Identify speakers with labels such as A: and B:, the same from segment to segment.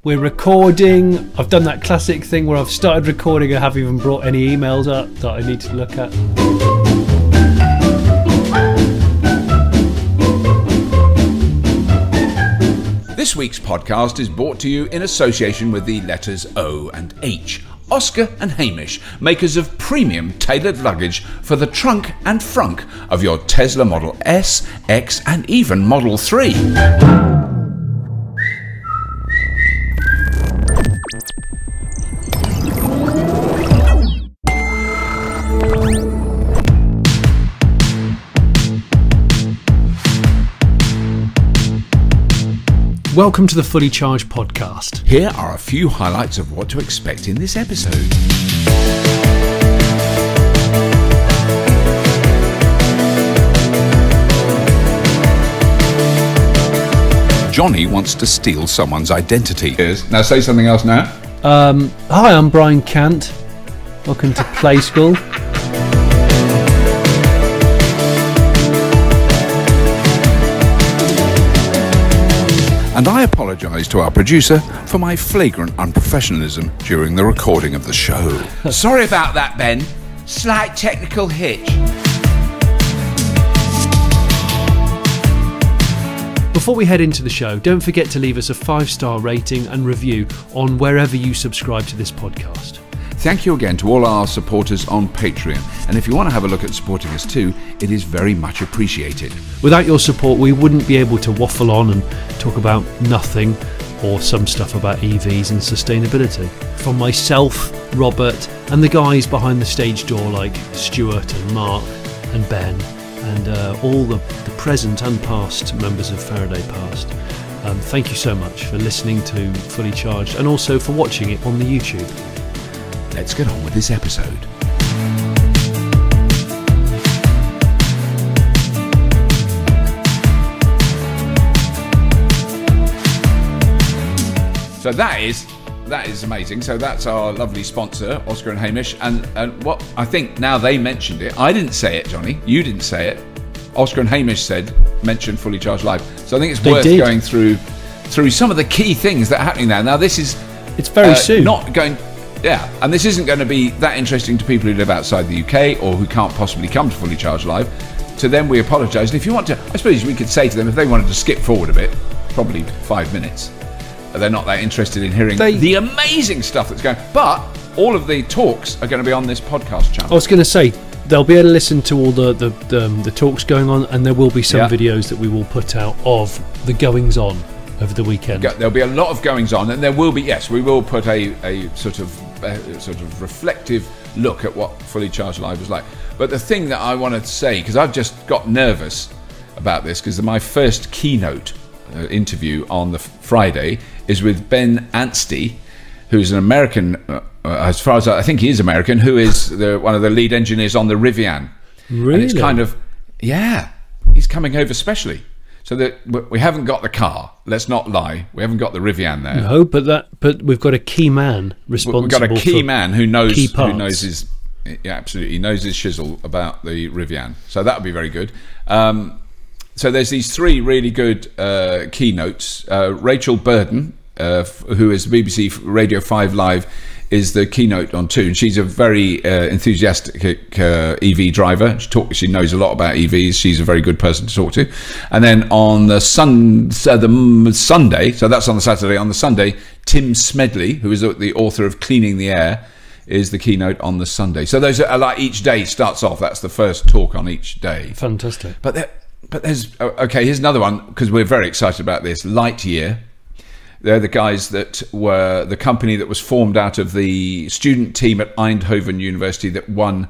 A: We're recording. I've done that classic thing where I've started recording and haven't even brought any emails up that I need to look at.
B: This week's podcast is brought to you in association with the letters O and H. Oscar and Hamish, makers of premium tailored luggage for the trunk and frunk of your Tesla Model S, X and even Model 3.
A: Welcome to the Fully Charged podcast.
B: Here are a few highlights of what to expect in this episode. Johnny wants to steal someone's identity. Now say something else now.
A: Hi, I'm Brian Cant. Welcome to Play School.
B: And I apologise to our producer for my flagrant unprofessionalism during the recording of the show. Sorry about that, Ben. Slight technical hitch.
A: Before we head into the show, don't forget to leave us a 5-star rating and review on wherever you subscribe to this podcast.
B: Thank you again to all our supporters on Patreon. And if you want to have a look at supporting us too, it is very much appreciated.
A: Without your support, we wouldn't be able to waffle on and talk about nothing or some stuff about EVs and sustainability. From myself, Robert, and the guys behind the stage door like Stuart and Mark and Ben and all the present and past members of Faraday Past. Thank you so much for listening to Fully Charged and also for watching it on the YouTube.
B: Let's get on with this episode. So that is amazing. So that's our lovely sponsor, Oscar and Hamish. And what I think now they mentioned it. I didn't say it, Johnny. You didn't say it. Oscar and Hamish mentioned Fully Charged Live. So I think it's worth going through some of the key things that are happening now. Now
A: it's very soon.
B: Not going. Yeah, and this isn't going to be that interesting to people who live outside the UK or who can't possibly come to Fully Charged Live. To them, we apologise. And if you want to, I suppose we could say to them, if they wanted to skip forward a bit, probably 5 minutes, they're not that interested in hearing the amazing stuff that's going on. But all of the talks are going to be on this podcast channel.
A: I was going to say, they'll be able to listen to all the talks going on, and there will be some videos that we will put out of the goings-on over the weekend.
B: There'll be a lot of goings on, and there will be, yes, we will put a sort of reflective look at what Fully Charged Live was like. But the thing that I wanted to say, because I've just got nervous about this, because my first keynote interview on the Friday is with Ben Anstey, who's an American, as far as I think he is American, who is one of the lead engineers on the Rivian.
A: Really?
B: And it's kind of, he's coming over specially. So that we haven't got the car. Let's not lie. We haven't got the Rivian there.
A: No, but we've got a key man responsible.
B: We've got a key man who knows his absolutely, he knows his shizzle about the Rivian. So that would be very good. So there's these 3 really good keynotes. Rachel Burden, who is BBC Radio 5 Live, is the keynote on 2, and she's a very enthusiastic EV driver. She knows a lot about EVs. She's a very good person to talk to. And then on the Sunday, so that's on the Saturday. On the Sunday, Tim Smedley, who is the author of Cleaning the Air, is the keynote on the Sunday. So those are like each day starts off. That's the first talk on each day.
A: Fantastic.
B: But there's here's another one, because we're very excited about this. Lightyear. They're the guys that were the company that was formed out of the student team at Eindhoven University that won,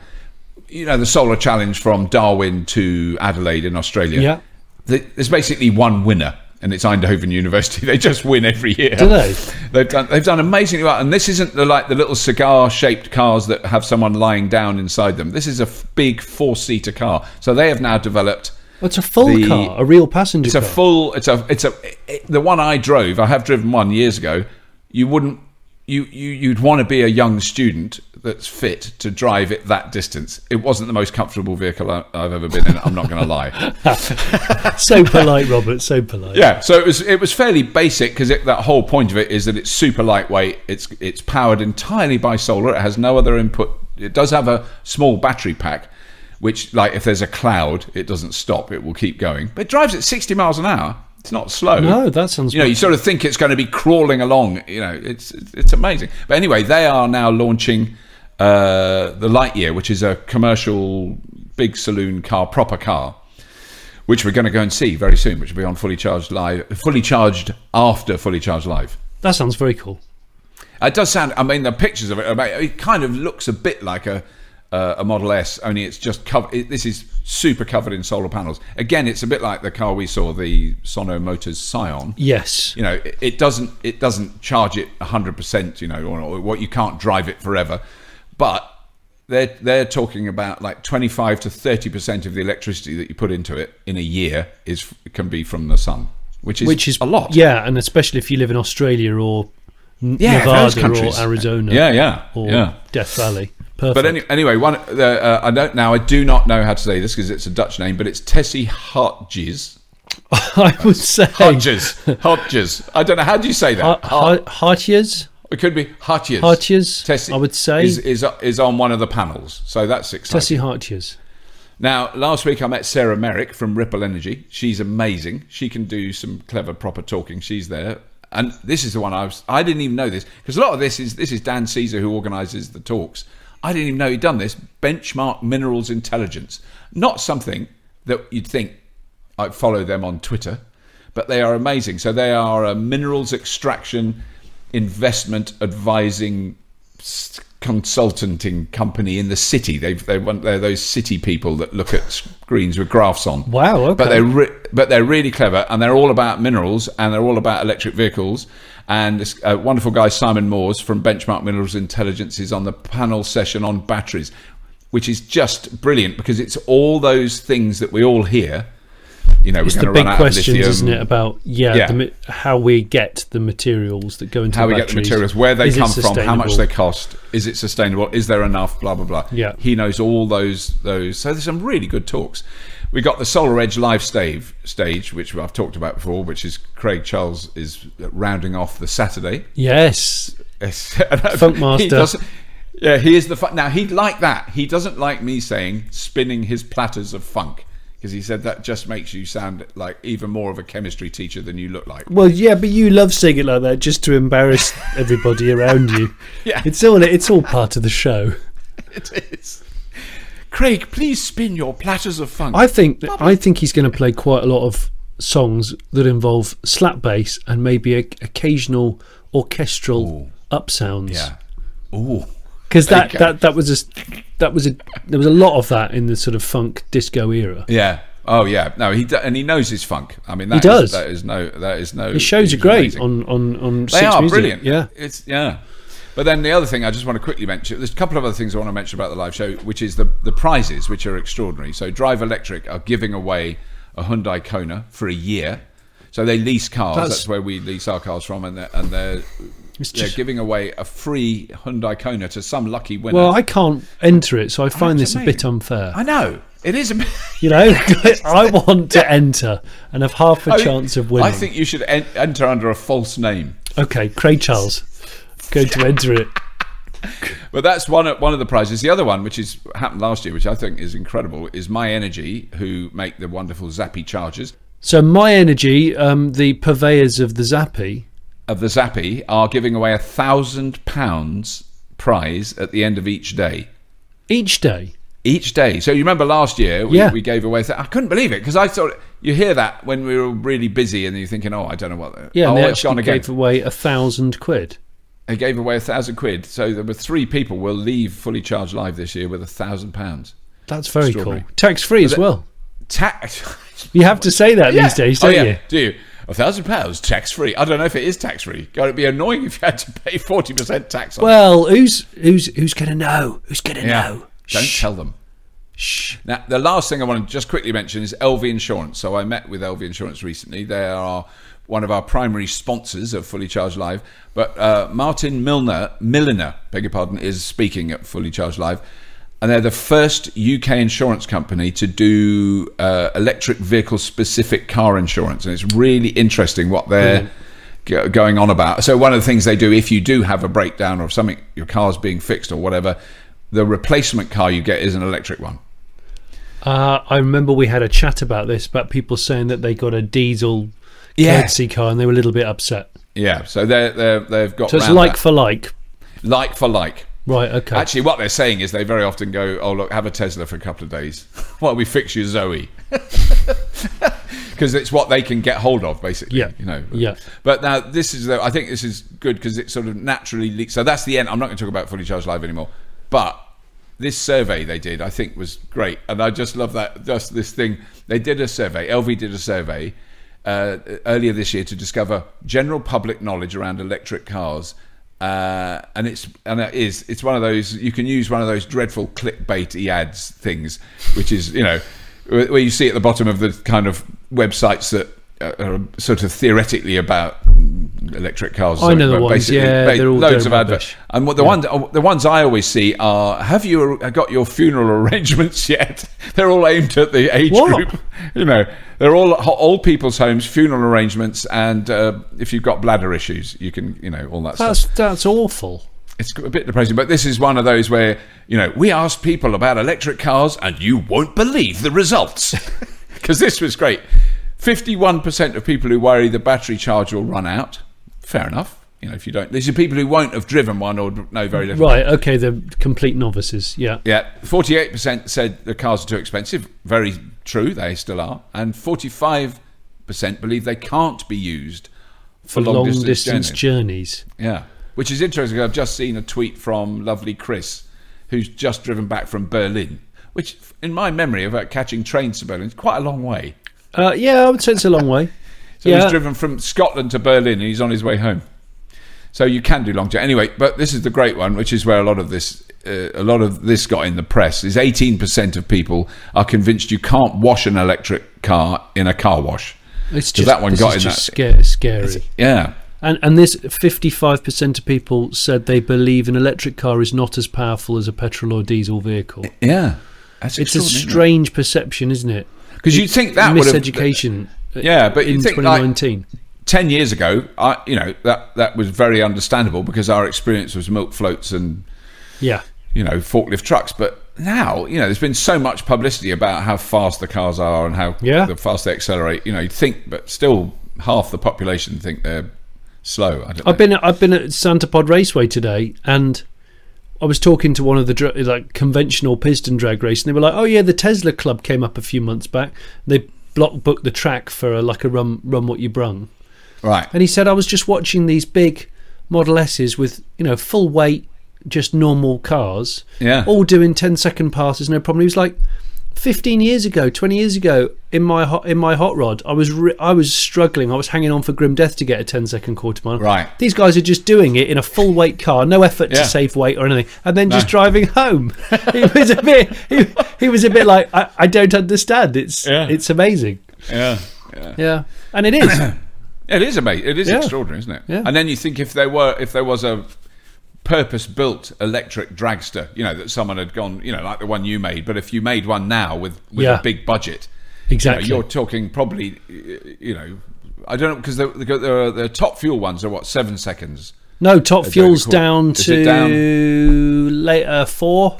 B: the solar challenge from Darwin to Adelaide in Australia.
A: Yeah.
B: There's basically one winner, and it's Eindhoven University. They just win every year.
A: Do they?
B: They've done amazingly well. And this isn't the little cigar-shaped cars that have someone lying down inside them. This is a big 4-seater car. So they have now developed.
A: It's a full car, a real passenger car.
B: The one I drove, I have driven one years ago. You wouldn't you'd want to be a young student that's fit to drive it that distance. It wasn't the most comfortable vehicle I've ever been in. I'm not going to lie.
A: So polite, Robert. So polite.
B: Yeah. So it was fairly basic because that whole point of it is that it's super lightweight. It's powered entirely by solar. It has no other input. It does have a small battery pack, which, like, if there's a cloud, it doesn't stop. It will keep going. But it drives at 60 miles an hour. It's not slow.
A: No, that sounds...
B: You sort of think it's going to be crawling along. It's amazing. But anyway, they are now launching the Lightyear, which is a commercial big saloon car, proper car, which we're going to go and see very soon, which will be on Fully Charged after Fully Charged Live.
A: That sounds very cool.
B: It does sound... I mean, the pictures of it kind of looks a bit like a Model S, only it's just covered. This is super covered in solar panels. Again, it's a bit like the car we saw, the Sono Motors Scion.
A: Yes.
B: It doesn't charge it 100%. Or what, you can't drive it forever, but they're talking about like 25 to 30% of the electricity that you put into it in a year can be from the sun, which is a lot.
A: Yeah, and especially if you live in Australia or Nevada or Arizona, or Death Valley. Perfect.
B: But anyway, I do not know how to say this because it's a Dutch name, but it's Tessie Hartjes.
A: I would say
B: Hartjes. I don't know, how do you say that?
A: Hartjes.
B: It could be Hartjes.
A: Hartjes.
B: Tessie,
A: I would say
B: is on one of the panels, so that's exciting.
A: Tessie Hartjes.
B: Now, last week I met Sarah Merrick from Ripple Energy. She's amazing. She can do some clever, proper talking. She's there. And this is the one I didn't even know this, because a lot of this is Dan Caesar, who organises the talks. I didn't even know he'd done this. Benchmark Minerals Intelligence. Not something that you'd think I'd follow them on Twitter, but they are amazing. So they are a minerals extraction, investment advising, consulting company in the city. They're those city people that look at screens with graphs on.
A: Wow, okay.
B: But they're really clever, and they're all about minerals, and they're all about electric vehicles. And this wonderful guy, Simon Moores from Benchmark Minerals Intelligence, is on the panel session on batteries, which is just brilliant because it's all those things that we all hear.
A: It's the big questions, isn't it, about how we get the materials that go into
B: how
A: the
B: we
A: batteries.
B: Get the materials, where they come from, how much they cost, is it sustainable, is there enough, blah blah blah.
A: Yeah,
B: he knows all those. So there's some really good talks. We got the Solar Edge live stage, which I've talked about before, which is Craig Charles is rounding off the Saturday.
A: Yes, Funkmaster.
B: He is the fun. Now he'd like that. He doesn't like me saying spinning his platters of funk, because he said that just makes you sound like even more of a chemistry teacher than you look like.
A: Well, yeah, but you love saying it like that just to embarrass everybody around you.
B: Yeah,
A: it's all part of the show.
B: It is. Craig, please spin your platters of funk.
A: I think he's going to play quite a lot of songs that involve slap bass and maybe occasional orchestral up sounds.
B: Yeah. Ooh.
A: Because there was a lot of that in the sort of funk disco era.
B: Yeah. Oh yeah. No, he knows his funk. I mean,
A: he does.
B: That is no.
A: His shows are great on.
B: They are brilliant.
A: Yeah.
B: But then the other thing I just want to quickly mention, there's a couple of other things I want to mention about the live show, which is the prizes, which are extraordinary. So Drive Electric are giving away a Hyundai Kona for a year. So they lease cars. That's where we lease our cars from, and they're giving away a free Hyundai Kona to some lucky winner.
A: Well, I can't enter it, so I find this a bit unfair.
B: I know. It is a bit...
A: I want to enter and have half a chance of winning.
B: I think you should enter under a false name.
A: Okay, Craig Charles. Going to enter it.
B: But that's one of the prizes. The other one, which happened last year, which I think is incredible, is My Energy, who make the wonderful Zappi chargers.
A: So My Energy, the purveyors of the Zappi,
B: are giving away £1,000 prize at the end of each day.
A: Each day.
B: So you remember last year we gave away. I couldn't believe it, because I thought you hear that when we were really busy, and you're thinking, I don't know what.
A: Yeah, and they actually gave away £1,000.
B: They gave away £1,000. So there were 3 people will leave Fully Charged Live this year with £1,000.
A: That's very cool. Tax free as well.
B: Tax.
A: You have to say that these days, don't you?
B: Do you? £1,000 tax free. I don't know if it is tax free. God, it'd be annoying if you had to pay 40% tax on it.
A: Well, who's going to know? Who's going to know?
B: Don't tell them. Shh. Now, the last thing I want to just quickly mention is LV Insurance. So I met with LV Insurance recently. They are one of our primary sponsors of Fully Charged Live. But Martin Milliner, beg your pardon, is speaking at Fully Charged Live. And they're the first UK insurance company to do electric vehicle specific car insurance. And it's really interesting what they're going on about. So one of the things they do, if you do have a breakdown or something, your car's being fixed or whatever, the replacement car you get is an electric one.
A: I remember we had a chat about this, about people saying that they got a diesel courtesy car and they were a little bit upset.
B: Yeah, so they've got...
A: So it's like for like.
B: Like for like.
A: Right, okay.
B: Actually, what they're saying is they very often go, oh, look, have a Tesla for a couple of days while we fix your Zoe. Because it's what they can get hold of, basically.
A: Yeah.
B: You know.
A: Yeah.
B: But now, I think this is good because it sort of naturally leaks. So that's the end. I'm not going to talk about Fully Charged Live anymore. But this survey they did, I think, was great. And I just love that, just this thing. They did a survey, LV did a survey earlier this year to discover general public knowledge around electric cars. And it's one of those, you can use one of those dreadful clickbaity ads things, which is, you know, where you see at the bottom of the kind of websites that are sort of theoretically about electric cars.
A: I know the ones, they're all
B: loads of adverts. And the ones I always see are, have you got your funeral arrangements yet? They're all aimed at the age group. You know, they're all old people's homes, funeral arrangements, and if you've got bladder issues, you can, you know, all that stuff.
A: That's awful.
B: It's a bit depressing, but this is one of those where, you know, we asked people about electric cars and you won't believe the results. Because this was great. 51% of people who worry the battery charge will run out. Fair enough. You know, if you don't, these are people who won't have driven one or know very little.
A: Right, okay, they're complete novices, yeah.
B: Yeah, 48% said the cars are too expensive. Very true, they still are. And 45% believe they can't be used for long distance journeys. Yeah, which is interesting. I've just seen a tweet from lovely Chris, who's just driven back from Berlin, which, in my memory, about catching trains to Berlin, is quite a long way.
A: Yeah, I would say it's a long way.
B: So he's driven from Scotland to Berlin and he's on his way home. So you can do long journey. Anyway, but this is the great one, which is where a lot of this got in the press, is 18% of people are convinced you can't wash an electric car in a car wash.
A: It's just, that one got in that. Scary.
B: Yeah.
A: And this 55% of people said they believe an electric car is not as powerful as a petrol or diesel vehicle.
B: Yeah.
A: It's a strange perception, isn't it?
B: Because you'd think that
A: miseducation.
B: Yeah, but
A: in 2019,
B: like 10 years ago, you know, that was very understandable because our experience was milk floats and you know, forklift trucks. But now, you know, there's been so much publicity about how fast the cars are and how fast they accelerate. You know, you'd think, but still, half the population think they're slow. I've been
A: at Santa Pod Raceway today, and I was talking to one of the conventional piston drag race, and they were like, "Oh yeah, the Tesla Club came up a few months back. They booked the track for a run what you brung."
B: Right.
A: And he said, "I was just watching these big Model S's with, you know, full weight, just normal cars, all doing 10-second passes, no problem." He was like, 15 years ago, 20 years ago, in my hot rod, I was struggling. I was hanging on for grim death to get a 10-second quarter mile.
B: Right.
A: These guys are just doing it in a full weight car, no effort to save weight or anything, and then just driving home. He was a bit like, I don't understand. It's amazing. Yeah, and it is.
B: It is amazing. It is extraordinary, isn't it?
A: Yeah.
B: And then you think if there was a purpose-built electric dragster, you know, that someone had gone, you know, like the one you made, but if you made one now with a big budget,
A: exactly,
B: you're talking probably, you know, I don't know, because the top fuel ones are what, 7 seconds?
A: No, top fuel's down to later 4.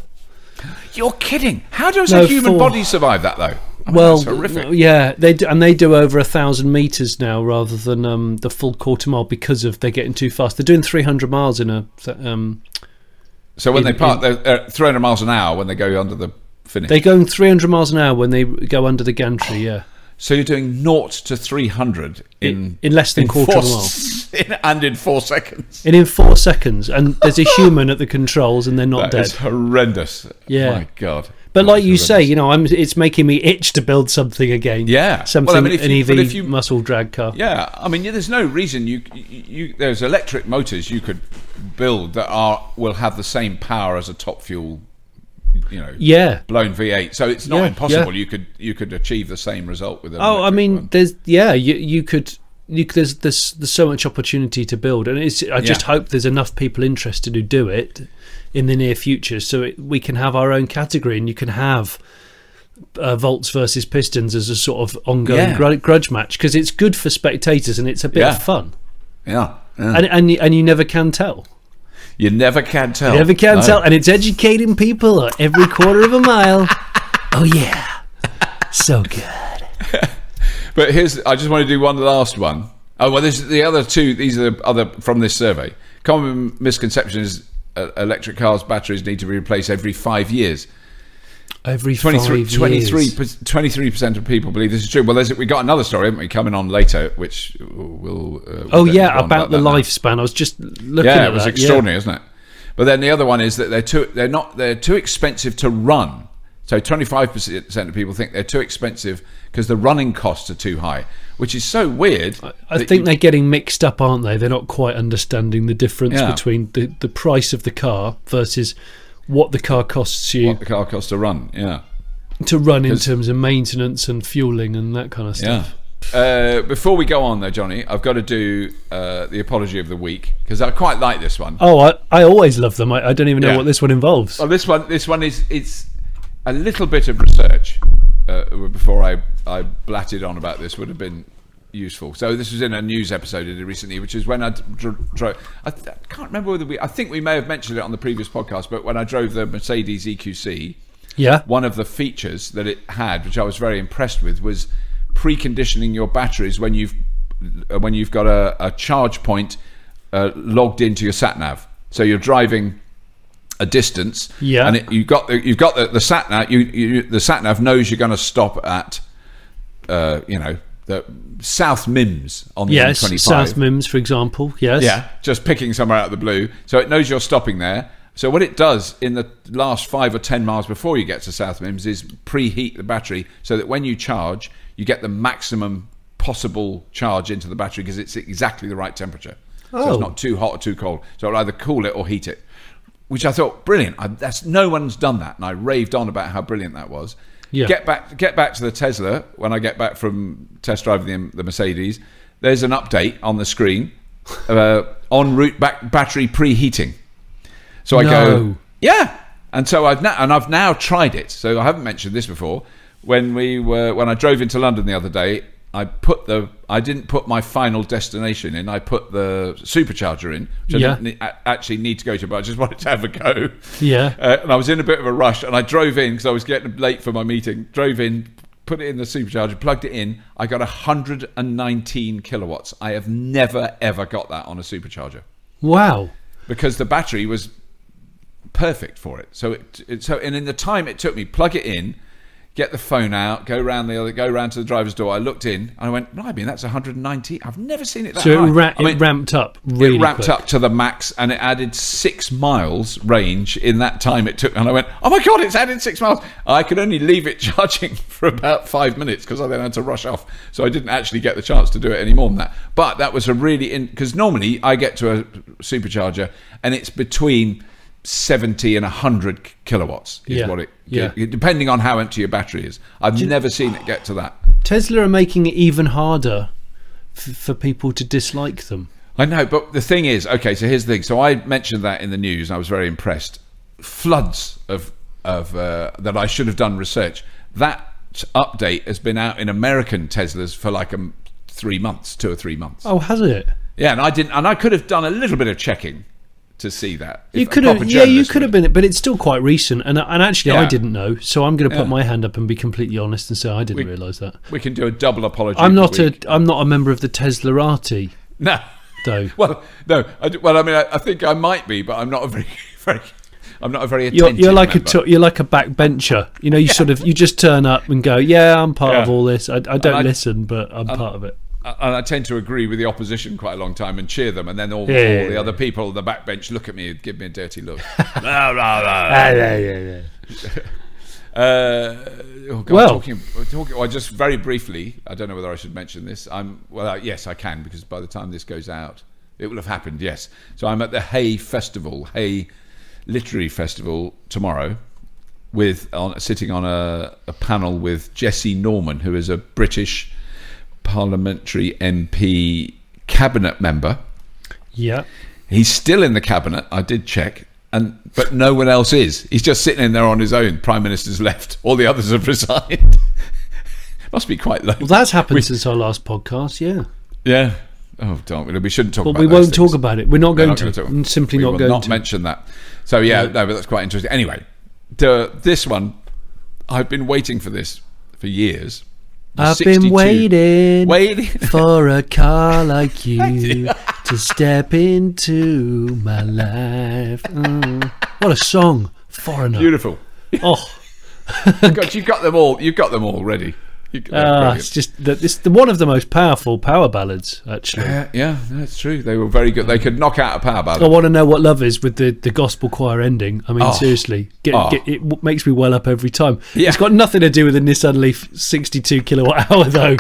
B: You're kidding? How does a human body survive that though? I mean,
A: well,
B: that's horrific.
A: Yeah, they do over 1,000 meters now rather than the full quarter mile because they're getting too fast. They're doing 300 miles in a.
B: So when they park, they're 300 miles an hour when they go under the finish.
A: They're going 300 miles an hour when they go under the gantry. Yeah.
B: So you're doing 0 to 300 in
A: less than quarter of a mile,
B: and in 4 seconds.
A: And in 4 seconds, and there's a human at the controls, and they're not dead.
B: It's horrendous.
A: Yeah.
B: My God.
A: But like you say, you know, it's making me itch to build something again.
B: Yeah,
A: something, an EV muscle drag car.
B: Yeah, I mean, there's no reason there's electric motors you could build that will have the same power as a top fuel, you know, blown V8. So it's not impossible. You could achieve the same result with an electric one.
A: there's you could. there's so much opportunity to build, and I just hope there's enough people interested who do it in the near future, so we can have our own category, and you can have Volts versus Pistons as a sort of ongoing grudge match, because it's good for spectators and it's a bit of fun. And you never can tell.
B: You never can tell.
A: You never can tell, and it's educating people at every quarter of a mile. Oh yeah, so good.
B: But I just want to do one last one. Oh well, there's the other two. These are the other from this survey. Common misconception is electric cars' batteries need to be replaced every 5 years.
A: Every
B: 23% of people believe this is true. Well, we got another story, haven't we, coming on later, which we'll
A: about the lifespan. I was just looking at that.
B: Yeah, it was extraordinary, isn't it? But then the other one is that they're too expensive to run. So 25% of people think they're too expensive because the running costs are too high, which is so weird.
A: I think they're getting mixed up, aren't they? They're not quite understanding the difference between the price of the car versus what the car costs you.
B: What the car costs to run,
A: to run in terms of maintenance and fueling and that kind of stuff.
B: Before we go on though, Johnny, I've got to do the apology of the week, because I quite like this one.
A: Oh, I always love them. I don't even know what this one involves.
B: Well, this one is it's a little bit of research. Before I blatted on about this would have been useful. So this was in a news episode I did recently, which is when I drove. I can't remember whether I think we may have mentioned it on the previous podcast, but when I drove the Mercedes EQC, one of the features that it had, which I was very impressed with, was preconditioning your batteries when you've got a charge point logged into your sat nav. So you're driving a distance, and you've got the sat nav. The sat nav knows you're going to stop at, the South Mims on the M25.
A: South Mims, for example.
B: Just picking somewhere out of the blue, so it knows you're stopping there. So what it does in the last 5 or 10 miles before you get to South Mims is preheat the battery, so that when you charge, you get the maximum possible charge into the battery, because it's exactly the right temperature. So it's not too hot or too cold. So it'll either cool it or heat it, which I thought brilliant. No one's done that, and I raved on about how brilliant that was. Get back to the Tesla. When I get back from test driving the Mercedes, there's an update on the screen, en route battery preheating. So I go, and so I've now tried it. So I haven't mentioned this before. When I drove into London the other day, I didn't put my final destination in. I put the supercharger in, which I didn't actually need to go to, but I just wanted to have a go. And I was in a bit of a rush, and I drove in because I was getting late for my meeting. Drove in, put it in the supercharger, plugged it in. I got 119 kilowatts. I have never ever got that on a supercharger.
A: Wow!
B: Because the battery was perfect for it. So and in the time it took me, plug it in, get the phone out, go round to the driver's door. I looked in and I went, no, I mean, that's 190. I've never seen it that high.
A: So it ramped up really quick.
B: Up to the max, and it added 6 miles range in that time it took. And I went, oh my God, it's added 6 miles. I could only leave it charging for about 5 minutes because I then had to rush off. So I didn't actually get the chance to do it any more than that. But that was because normally I get to a supercharger and it's between 70 and 100 kilowatts is what it depending on how empty your battery is. I've never seen it get to that.
A: Tesla are making it even harder for people to dislike them.
B: I know, but the thing is, okay, so here's the thing. So I mentioned that in the news. I was very impressed. Floods of that I should have done research. That update has been out in American Teslas for like 3 months, 2 or 3 months.
A: Oh, has it?
B: Yeah, and I could have done a little bit of checking to see that.
A: You could have been, but it's still quite recent, and actually I didn't know, so I'm going to put my hand up and be completely honest and say I didn't realise that.
B: We can do a double apology.
A: I'm not a member of the Teslarati.
B: No,
A: though.
B: Well, no. I mean, I think I might be, but I'm not a very I'm not a very attentive
A: you're like a backbencher. You know, you just turn up and go, yeah, I'm part of all this. I don't listen, but I'm part of it.
B: And I tend to agree with the opposition quite a long time and cheer them, and then all the other people on the backbench look at me and give me a dirty look. Just very briefly, I don't know whether I should mention this. Yes, I can, because by the time this goes out, it will have happened. Yes, so I'm at the Hay Literary Festival tomorrow, sitting on a panel with Jesse Norman, who is a British parliamentary MP cabinet member.
A: Yeah.
B: He's still in the cabinet. I did check. But no one else is. He's just sitting in there on his own. Prime Minister's left. All the others have resigned. Must be quite low.
A: Well, that's happened since our last podcast, yeah.
B: Yeah. Oh, don't we? We shouldn't talk about it.
A: But we won't talk about it. We're not going to. Simply not going to.
B: We will not mention that. So, yeah, no, but that's quite interesting. Anyway, this one, I've been waiting for this for years.
A: I've been waiting for a car like you to step into my life. What a song. Foreigner.
B: Beautiful.
A: Oh.
B: God, you've got them all. You've got them all ready.
A: It's just it's one of the most powerful power ballads, actually.
B: Yeah, that's true. They were very good. They could knock out a power ballad.
A: I want to know what love is with the gospel choir ending. I mean, seriously, it makes me well up every time. Yeah. It's got nothing to do with the Nissan Leaf 62 kilowatt hour, though.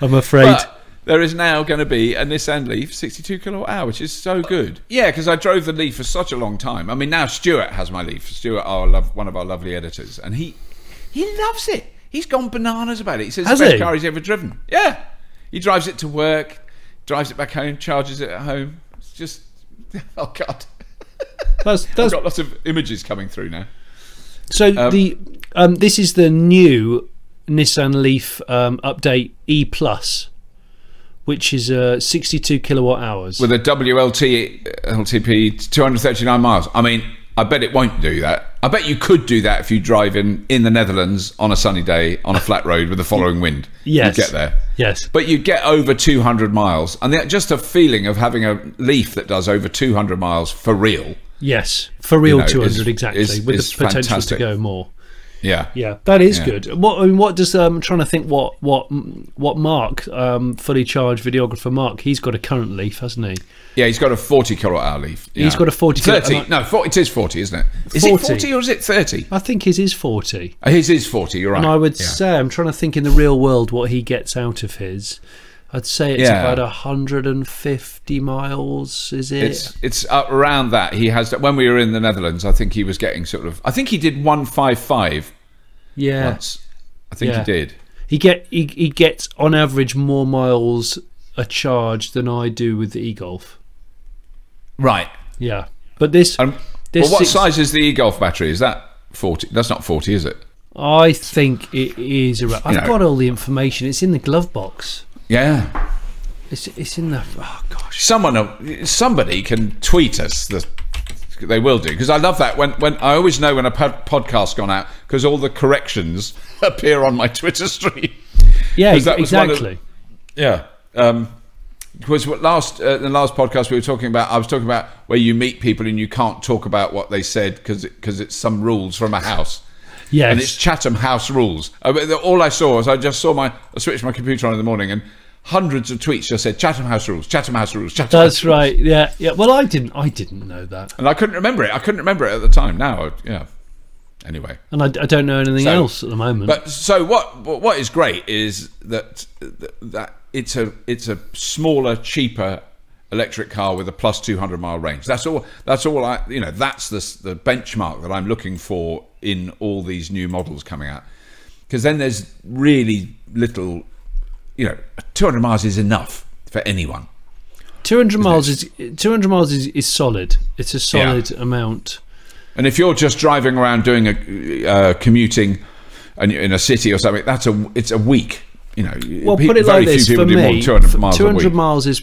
A: I'm afraid.
B: But there is now going to be a Nissan Leaf 62 kilowatt hour, which is so good. Yeah, because I drove the Leaf for such a long time. I mean, now Stuart has my Leaf. Stuart, one of our lovely editors, and he loves it. He's gone bananas about it. He says it's the best car he's ever driven. Yeah. He drives it to work, drives it back home, charges it at home. It's just, oh, God. I've got lots of images coming through now.
A: So this is the new Nissan Leaf update E+, which is 62 kilowatt hours.
B: With a LTP 239 miles. I mean, I bet it won't do that. I bet you could do that if you drive in the Netherlands on a sunny day on a flat road with the following wind.
A: Yes.
B: You'd get there.
A: Yes.
B: But you get over 200 miles. And just a feeling of having a Leaf that does over 200 miles for real.
A: Yes. For real, 200 exactly. With the potential
B: fantastic.
A: to go more.
B: Yeah.
A: Yeah. That is good. What does I'm trying to think what Mark, fully charged videographer Mark, he's got a current Leaf, hasn't he?
B: Yeah, he's got a 40 kilowatt hour Leaf. Yeah.
A: He's got a 40
B: 30. No, 40, it is 40, isn't it? Is
A: 40.
B: it 40 or is it 30?
A: I think his is 40.
B: His is 40, you're right.
A: And I would say, I'm trying to think in the real world what he gets out of his. I'd say it's about 150 miles, is it?
B: It's around that. He has, when we were in the Netherlands, I think he was getting I think he did 155 once. I think he did. He
A: gets on average more miles a charge than I do with the e-Golf.
B: Right.
A: Yeah. But this
B: what size is the e-Golf battery? Is that 40? That's not 40, is it?
A: I think it is around. I've got all the information. It's in the glove box.
B: Yeah.
A: It's in the... Oh, gosh.
B: Somebody can tweet us. They will do. Because I love that. When I always know when a podcast's gone out, because all the corrections appear on my Twitter stream.
A: Yeah, exactly.
B: Because in the last podcast we were talking about, I was talking about where you meet people and you can't talk about what they said because it's some rules from a house.
A: Yes.
B: And it's Chatham House rules. All I saw was I switched my computer on in the morning and hundreds of tweets just said Chatham House rules, Chatham House rules, Chatham House rules.
A: That's right. Yeah. Well, I didn't know that,
B: and I couldn't remember it. at the time. Now, Anyway,
A: and I don't know anything else at the moment.
B: But so what is great is that it's a smaller, cheaper electric car with a plus 200 mile range. That's all that's the benchmark that I'm looking for in all these new models coming out. Because then there's really little, 200 miles is enough for anyone.
A: 200 miles is solid. It's a solid amount.
B: And if you're just driving around doing a commuting in a city or something, it's a week.
A: Well, put it like this: for me, 200 miles is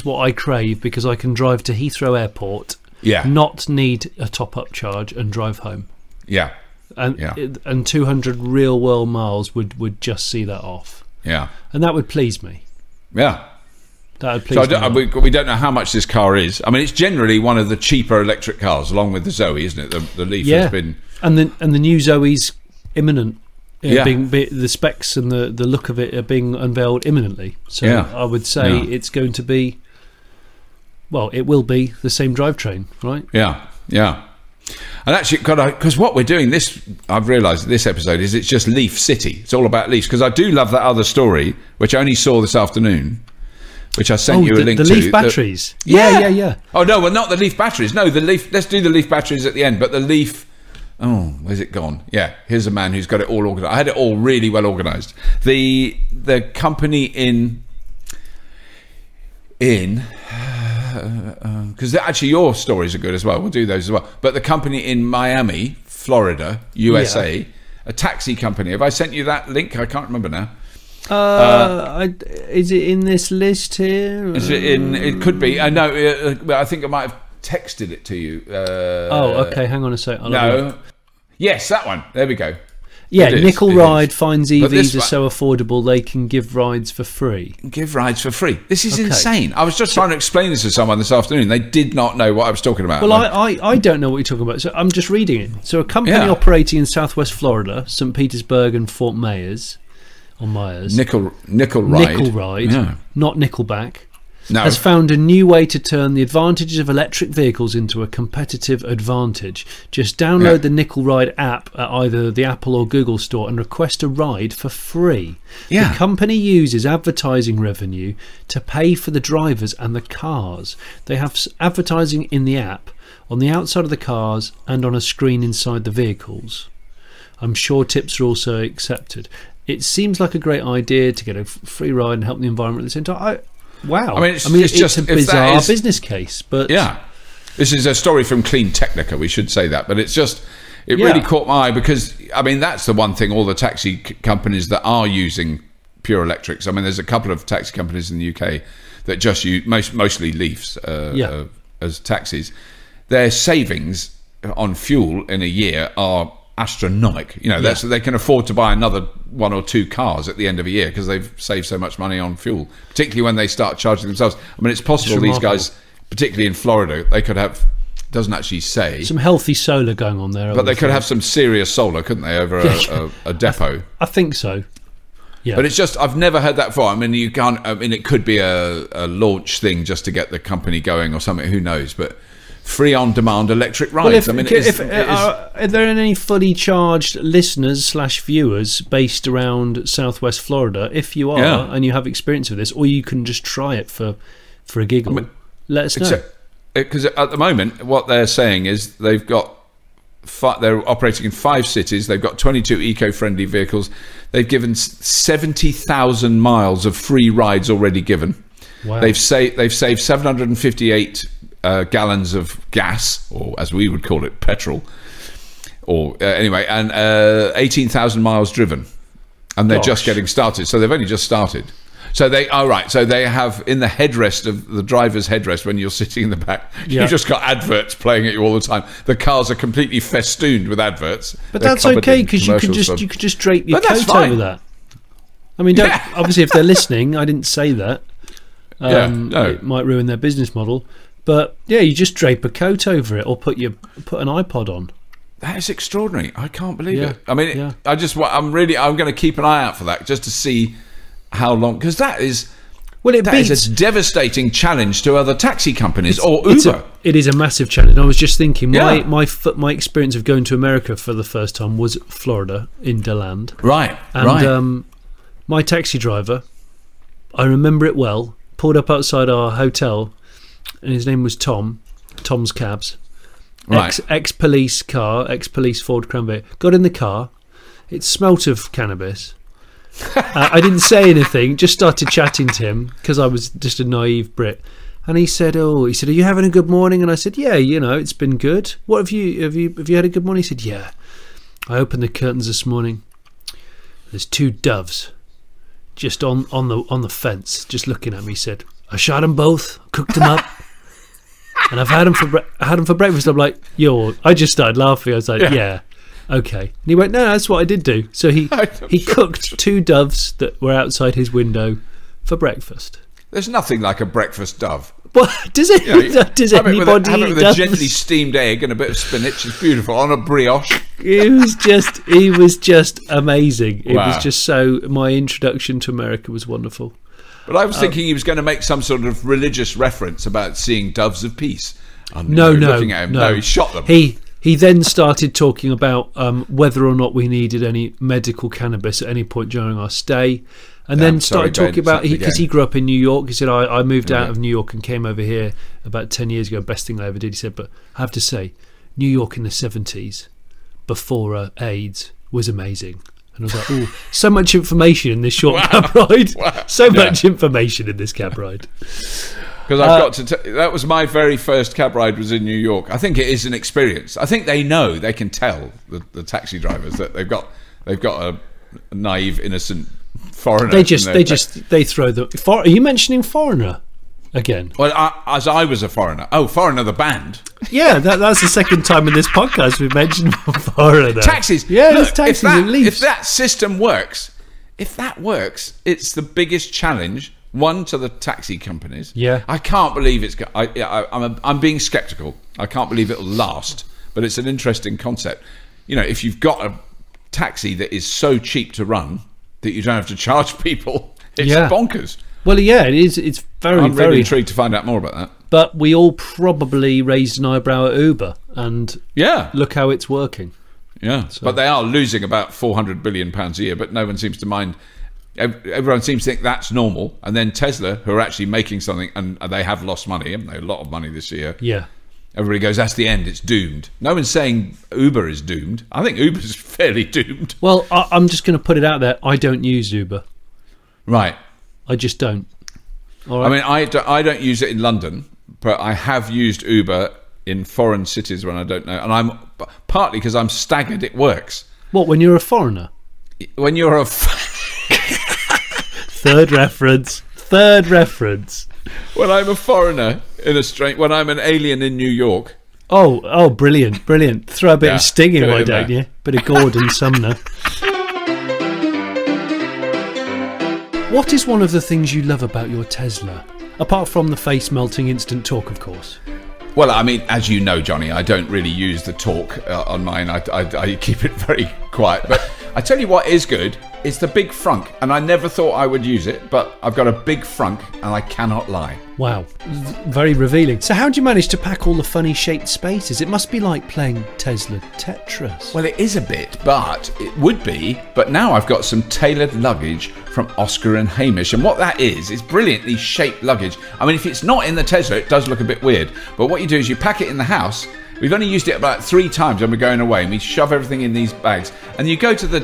A: what I crave, because I can drive to Heathrow Airport, not need a top-up charge, and drive home.
B: Yeah,
A: and 200 real-world miles would just see that off.
B: Yeah,
A: and that would please me.
B: Yeah.
A: That would please me.
B: We don't know how much this car is. I mean, it's generally one of the cheaper electric cars, along with the Zoe, isn't it? The Leaf has been,
A: and the new Zoe's imminent. The specs and the look of it are being unveiled imminently. So I would say it's going to be, it will be the same drivetrain, right?
B: Yeah. And actually, because what we're doing I've realised this episode is it's just Leaf City. It's all about Leafs, because I do love that other story, which I only saw this afternoon, which I sent you a link to.
A: The Leaf batteries. Yeah.
B: Oh no, well, not the Leaf batteries. No, the Leaf. Let's do the Leaf batteries at the end. But the Leaf Oh, where's it gone? Yeah, here's a man who's got it all organised. I had it all really well organised. The company in because actually your stories are good as well. We'll do those as well. But the company in Miami, Florida, USA, a taxi company. Have I sent you that link? I can't remember now.
A: Is it in this list here?
B: Is it in? It could be. I know. I think I might have texted it to you.
A: Okay. Hang on a sec.
B: No. Yes, that one. There we go.
A: Yeah, Nickel Ride finds EVs are so affordable they can give rides for free.
B: Give rides for free. This is insane. I was just trying to explain this to someone this afternoon. They did not know what I was talking about.
A: Well, I don't know what you're talking about, so I'm just reading it. So a company operating in Southwest Florida, St. Petersburg and Fort Myers, Nickel Ride, not Nickelback, has found a new way to turn the advantages of electric vehicles into a competitive advantage. Just download the Nickel Ride app at either the Apple or Google store and request a ride for free. The company uses advertising revenue to pay for the drivers and the cars. They have advertising in the app, on the outside of the cars, and on a screen inside the vehicles. I'm sure tips are also accepted. It seems like a great idea to get a free ride and help the environment at the same time. Wow. I mean, it's just a bizarre business case, but
B: this is a story from Clean Technica. We should say that, but it really caught my eye because I mean that's the one thing all the taxi companies that are using pure electrics. I mean, there's a couple of taxi companies in the UK that just use mostly Leafs as taxis. Their savings on fuel in a year are astronomical. They can afford to buy another 1 or 2 cars at the end of a year because they've saved so much money on fuel, particularly when they start charging themselves. I mean, it's possible these guys, particularly in Florida, they could have, doesn't actually say,
A: some healthy solar going on there,
B: but they could have some serious solar, couldn't they, over a depot?
A: I think so. Yeah,
B: but it's just I've never heard that before. I mean, you can't. I mean, it could be a launch thing just to get the company going or something. Who knows? But free on-demand electric rides.
A: Are there any fully charged listeners / viewers based around Southwest Florida? If you are and you have experience with this, or you can just try it for a giggle, let us know.
B: Because at the moment, what they're saying is they've got they're operating in 5 cities. They've got 22 eco-friendly vehicles. They've given 70,000 miles of free rides already given.
A: Wow.
B: They've saved 758 gallons of gas, or as we would call it, petrol, or anyway, and 18,000 miles driven, and they're just getting started. So they've only just started. So they are right. So they have in the headrest of the driver's headrest when you're sitting in the back, you've just got adverts playing at you all the time. The cars are completely festooned with adverts.
A: But that's okay because you could just drape your coat over that. I mean, obviously if they're listening, I didn't say that. It might ruin their business model. But you just drape a coat over it, or put an iPod on.
B: That is extraordinary. I can't believe it. I mean, I'm going to keep an eye out for that just to see how long, because that is a devastating challenge to other taxi companies or Uber.
A: It is a massive challenge. I was just thinking, my experience of going to America for the first time was Florida in DeLand.
B: Right.
A: And my taxi driver, I remember it well, pulled up outside our hotel. And his name was Tom's Cabs.
B: Right.
A: Ex-police Ford Crown Vic. Got in the car. It smelt of cannabis. I didn't say anything, just started chatting to him because I was just a naive Brit. And he said, are you having a good morning? And I said, yeah, it's been good. What have you had a good morning? He said, yeah. I opened the curtains this morning. There's 2 doves just on the fence, just looking at me. He said, I shot them both, cooked them up. And I've had them for breakfast. I'm like, I just started laughing. I was like, yeah, okay. And he went, no, that's what I did do. So he cooked 2 doves that were outside his window for breakfast.
B: There's nothing like a breakfast dove.
A: Well, does anybody
B: have it with a gently steamed egg and a bit of spinach? It's beautiful on a brioche.
A: He was just amazing. It was just so. My introduction to America was wonderful.
B: But I was thinking he was going to make some sort of religious reference about seeing doves of peace. Looking at him. No, he shot them.
A: He then started talking about whether or not we needed any medical cannabis at any point during our stay. And then started talking about, because he grew up in New York. He said, I moved out of New York and came over here about 10 years ago. Best thing I ever did. He said, but I have to say, New York in the 70s, before AIDS was amazing. And I was like, oh, so much information in this short cab ride.
B: Wow.
A: So much information in this cab ride.
B: Because I've got to that was my very first cab ride, was in New York. I think it is an experience. I think they know, they can tell the taxi drivers that they've got a naive, innocent foreigner.
A: They throw the. Are you mentioning Foreigner again?
B: Well, as I was a foreigner. Oh, Foreigner the band.
A: Yeah, that's the second time in this podcast we've mentioned Foreigner.
B: Taxis.
A: Yeah, look, taxis and Leafs.
B: If that system works, it's the biggest challenge. One, to the taxi companies.
A: Yeah,
B: I can't believe it's. I'm being sceptical. I can't believe it'll last. But it's an interesting concept. You know, if you've got a taxi that is so cheap to run that you don't have to charge people, it's bonkers.
A: Well, yeah, it is. It's very,
B: I'm really intrigued to find out more about that.
A: But we all probably raised an eyebrow at Uber, and look how it's working.
B: Yeah, so. But they are losing about £400 billion a year, but no one seems to mind. Everyone seems to think that's normal. And then Tesla, who are actually making something, and they have lost money, haven't they? A lot of money this year.
A: Yeah.
B: Everybody goes, that's the end, it's doomed. No one's saying Uber is doomed. I think Uber's fairly doomed.
A: Well, I'm just going to put it out there. I don't use Uber.
B: Right.
A: I just don't.
B: All right. I mean, I don't use it in London, but I have used Uber in foreign cities when I don't know. And I'm partly because I'm staggered it works.
A: What, when you're a foreigner?
B: When you're a...
A: Third reference.
B: When I'm a foreigner in a when I'm an alien in New York.
A: Oh, brilliant. Throw a bit of Sting in, why don't you? Bit of Gordon Sumner. What is one of the things you love about your Tesla? Apart from the face melting instant torque, of course.
B: Well, I mean, as you know, Johnny, I don't really use the torque on mine. I keep it very quiet. But I tell you what is good. It's the big frunk, and I never thought I would use it, but I've got a big frunk, and I cannot lie.
A: Wow, very revealing. So how do you manage to pack all the funny shaped spaces? It must be like playing Tesla Tetris.
B: Well, it is a bit, but it would be. But now I've got some tailored luggage from Oscar and Hamish, and what that is brilliantly shaped luggage. I mean, if it's not in the Tesla, it does look a bit weird, but what you do is you pack it in the house. We've only used it about 3 times when we're going away, and we shove everything in these bags. And you go to the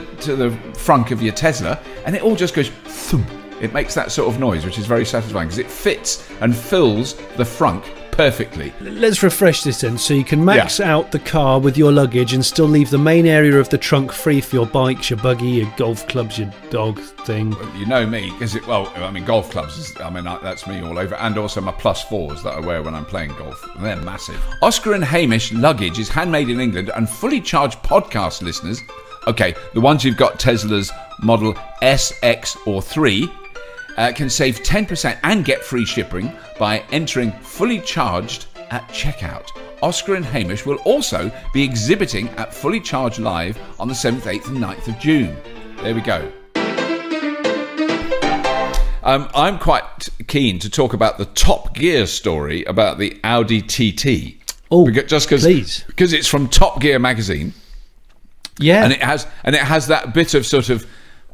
B: frunk of your Tesla, and it all just goes thump. It makes that sort of noise, which is very satisfying because it fits and fills the frunk perfectly.
A: Let's refresh this then. So you can max out the car with your luggage and still leave the main area of the trunk free for your bikes, your buggy, your golf clubs, your dog thing.
B: Well, you know me, because golf clubs, that's me all over, and also my +4s that I wear when I'm playing golf. They're massive. Oscar and Hamish luggage is handmade in England, and fully charged podcast listeners, okay, the ones who've got Tesla's Model S, X or 3, can save 10% and get free shipping by entering fully charged at checkout. Oscar and Hamish will also be exhibiting at Fully Charged Live on the 7th, 8th and 9th of June. There we go. I'm quite keen to talk about the Top Gear story about the Audi TT.
A: Oh,
B: just
A: please.
B: Because it's from Top Gear magazine.
A: Yeah.
B: And it has that bit of sort of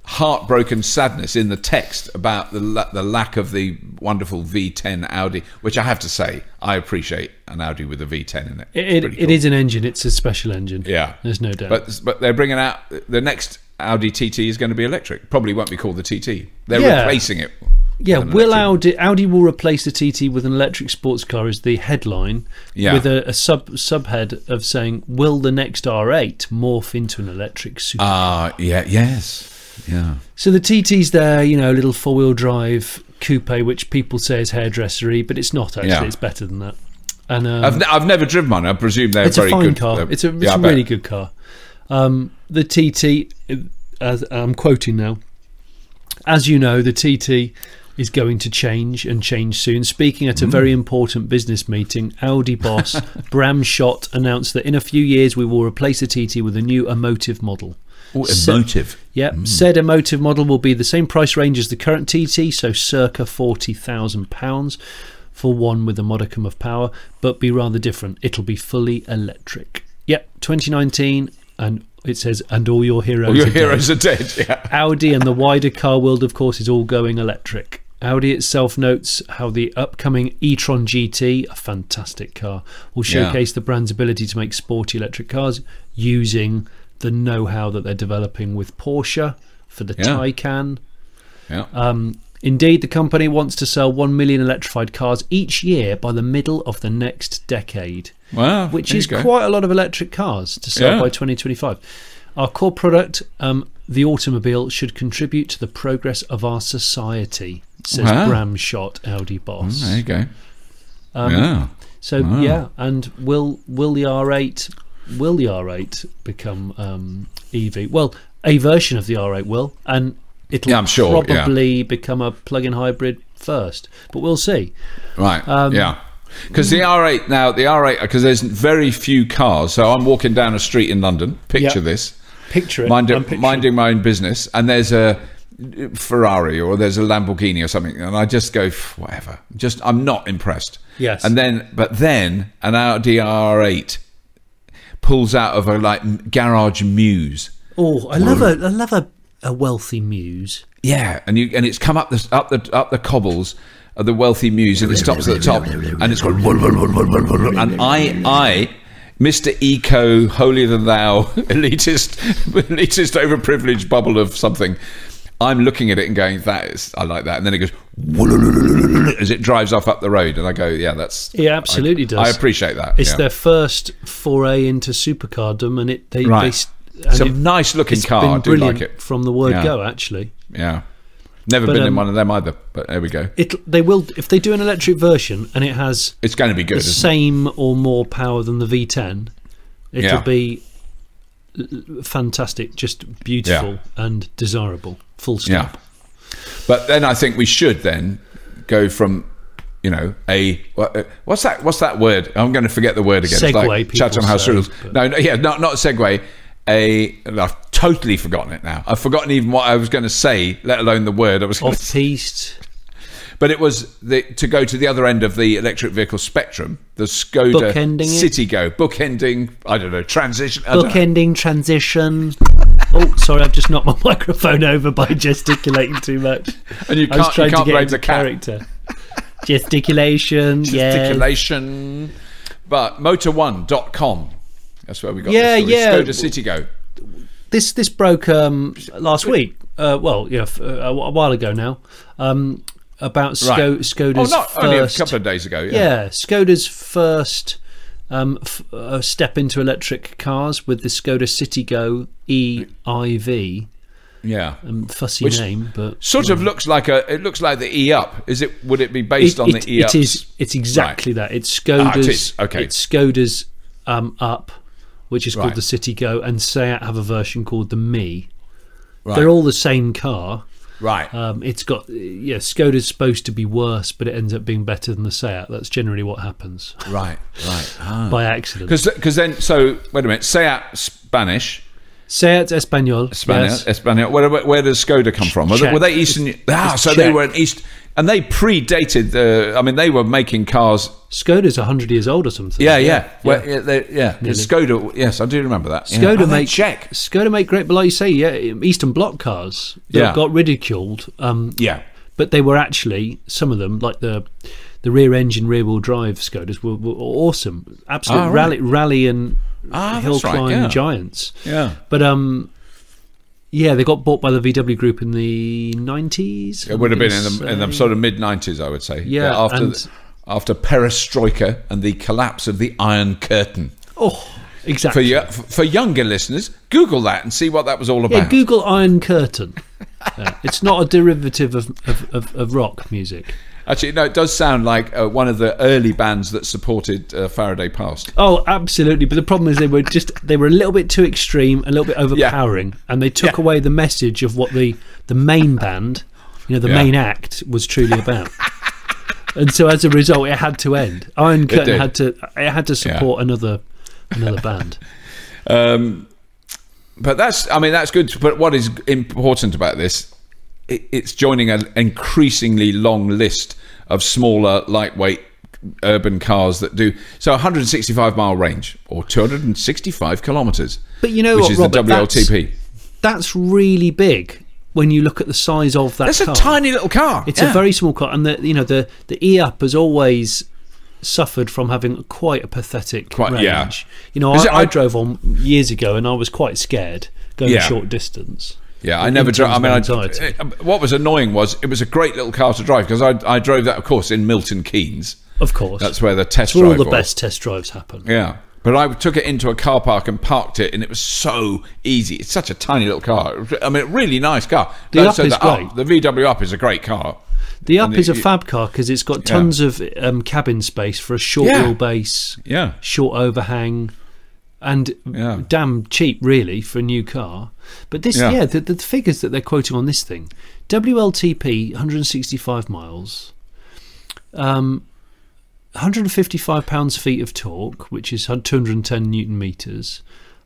B: heartbroken sadness in the text about the lack of the wonderful V10 Audi, which I have to say I appreciate an Audi with a V10 in it.
A: It is an engine. It's a special engine.
B: Yeah,
A: there's no doubt.
B: But they're bringing out the next Audi TT is going to be electric. Probably won't be called the TT. They're replacing it.
A: Yeah, will Audi will replace the TT with an electric sports car as the headline, with a subhead of saying, will the next R8 morph into an electric supercar?
B: Yes. Yeah.
A: So the TT's there, little 4-wheel drive coupe, which people say is hairdressery, but it's not actually. Yeah. It's better than that. And
B: I've never driven one. I presume they're very good.
A: It's a fine car. It's a really good car. The TT, as I'm quoting now, as you know, the TT is going to change soon. Speaking at a very important business meeting, Audi boss Bram Schott announced that in a few years we will replace the TT with a new emotive model.
B: Oh, emotive.
A: Said emotive model will be the same price range as the current TT, so circa £40,000 for one with a modicum of power, but be rather different. It'll be fully electric. 2019, and it says, and all your heroes
B: are dead. Yeah.
A: Audi and the wider car world, of course, is all going electric. Audi itself notes how the upcoming e-tron GT, a fantastic car, will showcase the brand's ability to make sporty electric cars using the know-how that they're developing with Porsche for the Taycan.
B: Yeah.
A: Indeed, the company wants to sell 1 million electrified cars each year by the middle of the next decade.
B: Wow,
A: which is quite a lot of electric cars to sell by 2025. Our core product, the automobile, should contribute to the progress of our society, says Bram Schott, Audi boss.
B: There you go.
A: And will the R8 become EV? Well, a version of the R8 will, and it'll probably become a plug-in hybrid first, but we'll see.
B: Right. Because the R8 because there's very few cars. So I'm walking down a street in London. Picture this.
A: Picture it.
B: Minding my own business, and there's a Ferrari or there's a Lamborghini or something, and I just go whatever. I'm not impressed.
A: Yes.
B: But then an Audi R8 pulls out of a garage Muse.
A: Oh, I love a wealthy Muse.
B: Yeah, and it's come up the cobbles of the wealthy Muse, and it stops at the top, and it's got and I Mr. Eco, holier than thou, elitist, overprivileged bubble of something. I'm looking at it and going, I like that. And then it goes as it drives off up the road, and I go, yeah, that's.
A: It absolutely does.
B: I appreciate that.
A: It's their first foray into supercardom, and
B: it's a nice looking car. I do like it
A: from the word go. Actually,
B: yeah. Never been in one of them either, but there we go.
A: They will, if they do an electric version and it has,
B: it's going to be good.
A: The same or more power than the V10. It'll be fantastic, just beautiful and desirable. Full stop.
B: Yeah. But then I think we should then go from, what's that word? I'm going to forget the word again.
A: Segue.
B: It's like Chatham House rules. No, not a segue. I've totally forgotten it now. I've forgotten even what I was going to say, let alone the word I was going to say.
A: Off-piste.
B: But it was to go to the other end of the electric vehicle spectrum, the Skoda Citigo. Bookending, I don't know, transition.
A: Transition. Oh, sorry, I've just knocked my microphone over by gesticulating too much.
B: And you can't break the
A: character. Gesticulation,
B: But Motor1.com. That's where we got this story. Skoda Citigo.
A: This broke last week. A while ago now. About Skoda's
B: only a couple of days ago.
A: Yeah, Skoda's first step into electric cars with the Skoda Citigo EiV.
B: Yeah,
A: fussy name, but
B: sort of looks like the E-Up. Would it be based on the E-Up?
A: It's exactly that. It's Skoda's. It's Skoda's Up, which is called the Citigo, and Seat have a version called the Me. Right. They're all the same car.
B: Right.
A: It's got Skoda's supposed to be worse, but it ends up being better than the Seat. That's generally what happens.
B: Right.
A: By accident.
B: Because then, so wait a minute. Seat Spanish.
A: Seat Espanol.
B: Espanol. Where does Skoda come from? Were they Eastern? So they were an East. And they predated they were making cars.
A: Skoda's 100 years old or something.
B: Yeah. Skoda, yes, I do remember that.
A: Skoda make great, but like you say, Eastern Bloc cars that got ridiculed. But they were actually, some of them, like the rear engine, rear wheel drive Skodas were awesome. Absolute rally and hill climb giants.
B: Yeah.
A: But they got bought by the VW Group in the 90s.
B: It would have been in the sort of mid-90s, I would say.
A: Yeah.
B: After Perestroika and the collapse of the Iron Curtain.
A: Oh, exactly.
B: For younger listeners, Google that and see what that was all about.
A: Yeah, Google Iron Curtain. It's not a derivative of rock music.
B: Actually, no, it does sound like one of the early bands that supported Faraday Past.
A: Oh, absolutely. But the problem is they were a little bit too extreme, a little bit overpowering, and they took away the message of what the main band, main act was truly about. And so as a result, it had to end. Iron Curtain had to support another band.
B: But that's good. But what is important about this? It's joining an increasingly long list of smaller, lightweight urban cars that do 165-mile range or 265 kilometres.
A: But you know
B: which
A: what,
B: is
A: Robert,
B: the WLTP.
A: That's really big when you look at the size of that car.
B: It's a tiny little car.
A: It's a very small car, and the E-Up has always suffered from having quite a pathetic range. You know, I drove on years ago and I was quite scared going a short distance.
B: Yeah, I never drove. I mean, what was annoying was it was a great little car to drive, because I drove that, of course, in Milton Keynes.
A: Of course.
B: That's where the test drive was.
A: All the best test drives happen.
B: Yeah. But I took it into a car park and parked it, and it was so easy. It's such a tiny little car. I mean, really nice car.
A: The Up is great.
B: The VW Up is a great car.
A: The Up is a fab car because it's got tons of cabin space for a short wheelbase, short overhang, and damn cheap, really, for a new car. But this, the figures that they're quoting on this thing, WLTP, 165 miles, 155 pounds-feet of torque, which is 210 newton meters,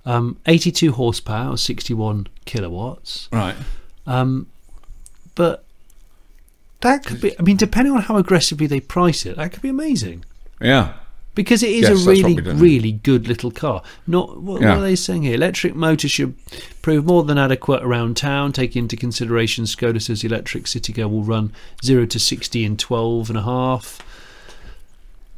A: 82 horsepower, 61 kilowatts.
B: Right.
A: But that could be, I mean, depending on how aggressively they price it, that could be amazing.
B: Yeah.
A: Because it is a really good little car. What are they saying here? Electric motors should prove more than adequate around town. Taking into consideration Skoda says the electric Citigo will run 0 to 60 in 12.5.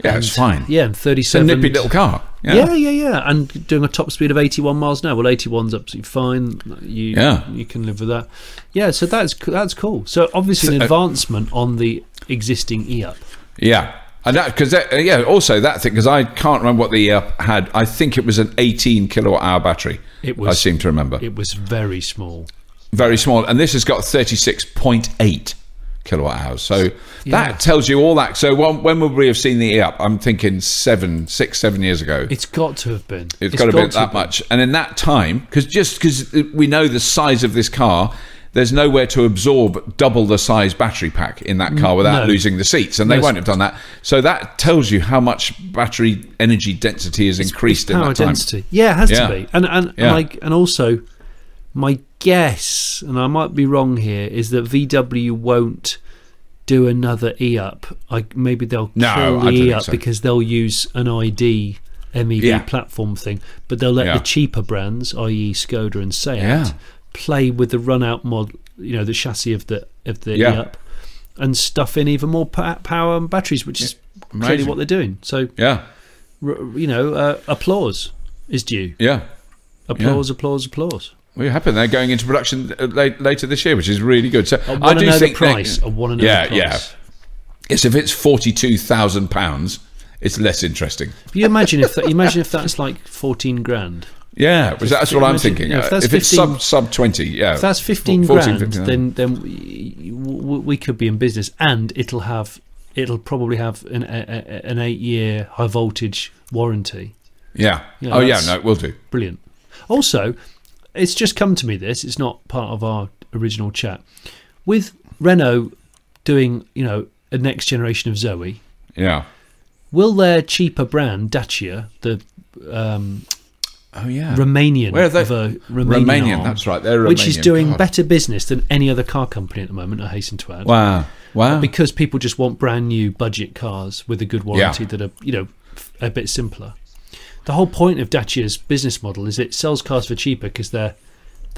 B: Yeah, it's fine.
A: Yeah, and 37.
B: It's a nippy little car.
A: Yeah. And doing a top speed of 81 miles an hour. Well, 81's absolutely fine. You can live with that. Yeah, so that's cool. So obviously an advancement on the existing E-Up.
B: Yeah. And that, because also that thing, because I can't remember what the E-Up had. I think it was an 18 kilowatt hour battery. I seem to remember.
A: It was very small.
B: Very small. And this has got 36.8 kilowatt hours. So that tells you all that. So when would we have seen the E-Up? I'm thinking 7 years ago.
A: It's got to have been.
B: It's got to have been that much. And in that time, because we know the size of this car, there's nowhere to absorb double the size battery pack in that car without losing the seats, and they won't have done that. So that tells you how much battery energy density has increased in that time. Density.
A: Yeah, it has to be. And also, my guess, and I might be wrong here, is that VW won't do another E-Up. Maybe they'll kill the E-Up because they'll use an ID MEB platform thing, but they'll let the cheaper brands, i.e. Skoda and Seat, play with the run-out mod, the chassis of the E-Up, and stuff in even more power and batteries, which is clearly what they're doing. So applause is due. Applause.
B: We're happy they're going into production later this year, which is really good. So
A: I do think the price. I want to know the price.
B: Yes, if it's £42,000, it's less interesting.
A: But you imagine if that's like 14 grand.
B: Yeah, that's what I'm thinking. If it's sub 20,
A: if that's 15 grand, then we could be in business, and it'll probably have an 8-year high voltage warranty.
B: Yeah. It will do.
A: Brilliant. Also, it's just come to me this. It's not part of our original chat. With Renault doing, a next generation of Zoe.
B: Yeah.
A: Will their cheaper brand Dacia, the Romanian.
B: Where are they?
A: Romanian arm,
B: that's right. They're Romanian.
A: Which is doing better business than any other car company at the moment, I hasten to add.
B: Wow.
A: Because people just want brand new budget cars with a good warranty that are, a bit simpler. The whole point of Dacia's business model is it sells cars for cheaper because they're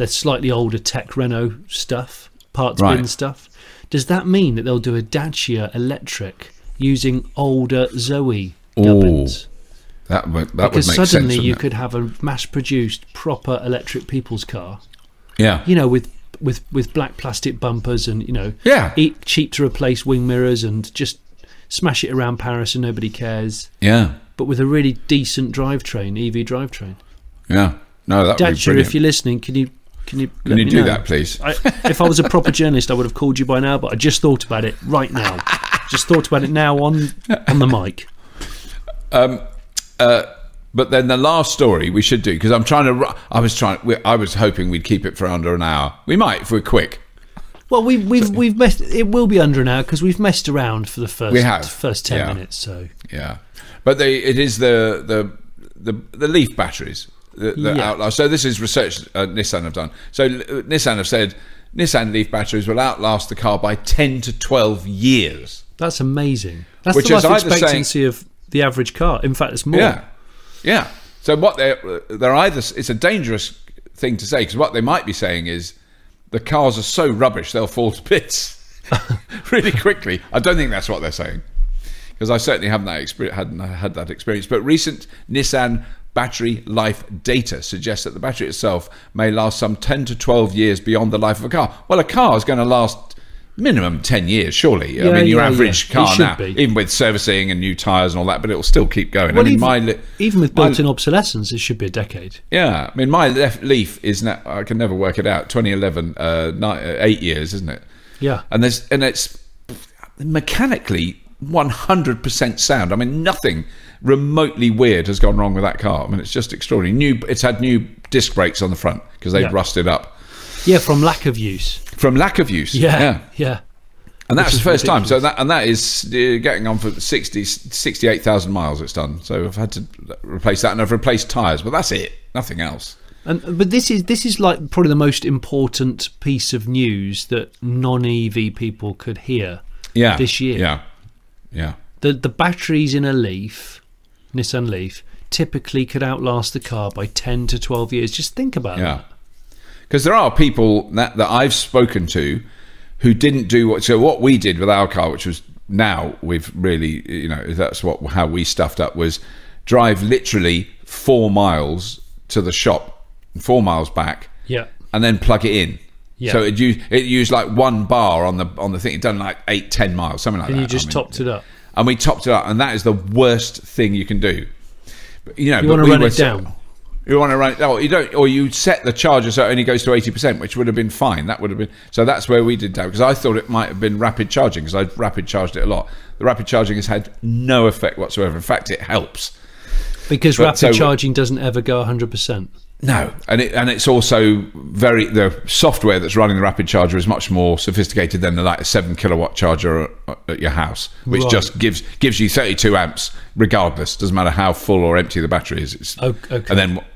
A: slightly older tech Renault stuff, parts bin stuff. Does that mean that they'll do a Dacia electric using older Zoe gubbins?
B: That would make sense.
A: Because suddenly you could have a mass-produced, proper electric people's car.
B: Yeah.
A: With black plastic bumpers and cheap to replace wing mirrors and just smash it around Paris and nobody cares.
B: Yeah.
A: But with a really decent drivetrain, EV drivetrain.
B: Yeah. No, that would be brilliant.
A: Dacia, if you're listening, can you
B: do that, please?
A: If I was a proper journalist, I would have called you by now, but I just thought about it right now. Just thought about it now on the mic.
B: But then the last story we should do, because I was hoping we'd keep it for under an hour. We might if we're quick.
A: Well, we've messed. It will be under an hour because we've messed around for the first 10 minutes. So
B: but it is the Leaf batteries that outlast. So this is research Nissan have done. So Nissan have said Nissan Leaf batteries will outlast the car by 10 to 12 years.
A: That's amazing. That's the life expectancy of the average car. In fact, it's more.
B: Yeah. So what they're either, it's a dangerous thing to say, because what they might be saying is the cars are so rubbish they'll fall to bits really quickly. I don't think that's what they're saying. because I certainly hadn't had that experience. But recent Nissan battery life data suggests that the battery itself may last some 10 to 12 years beyond the life of a car. Well, a car is going to last minimum 10 years, surely. I mean, your average car now, even with servicing and new tyres and all that, but it'll still keep going.
A: Well, I mean, even with built-in obsolescence, it should be a decade.
B: Yeah, I mean, my Leaf is now, I can never work it out, 2011, 8 years, isn't it?
A: Yeah.
B: And it's mechanically 100% sound. I mean, nothing remotely weird has gone wrong with that car. I mean, it's just extraordinary. It's had new disc brakes on the front because they've rusted up.
A: Yeah, from lack of use.
B: From lack of use.
A: Yeah.
B: And that's the first time. So that is getting on for 68,000 miles it's done. So I've had to replace that, and I've replaced tyres, but that's it. Nothing else.
A: But this is like probably the most important piece of news that non-EV people could hear this year. Yeah. The batteries in a Leaf, Nissan Leaf, typically could outlast the car by 10 to 12 years. Just think about that.
B: Because there are people that I've spoken to who didn't do what we did with our car, which was now we've really, that's how we stuffed up, was drive literally 4 miles to the shop, 4 miles back, and then plug it in. Yeah. So it used like 1 bar on the thing. It done like 8-10 miles, something like that.
A: And you just topped it up.
B: And we topped it up, and that is the worst thing you can do.
A: You want to run it down.
B: You want to run it. You don't, or you set the charger so it only goes to 80%, which would have been fine. That would have been. So that's where we did that, because I thought it might have been rapid charging, because I rapid charged it a lot. The rapid charging has had no effect whatsoever. In fact, it helps.
A: Because rapid charging doesn't ever go 100%.
B: No, and it's also the software that's running the rapid charger is much more sophisticated than a 7 kilowatt charger at your house, which just gives you 32 amps regardless. Doesn't matter how full or empty the battery is.
A: Okay.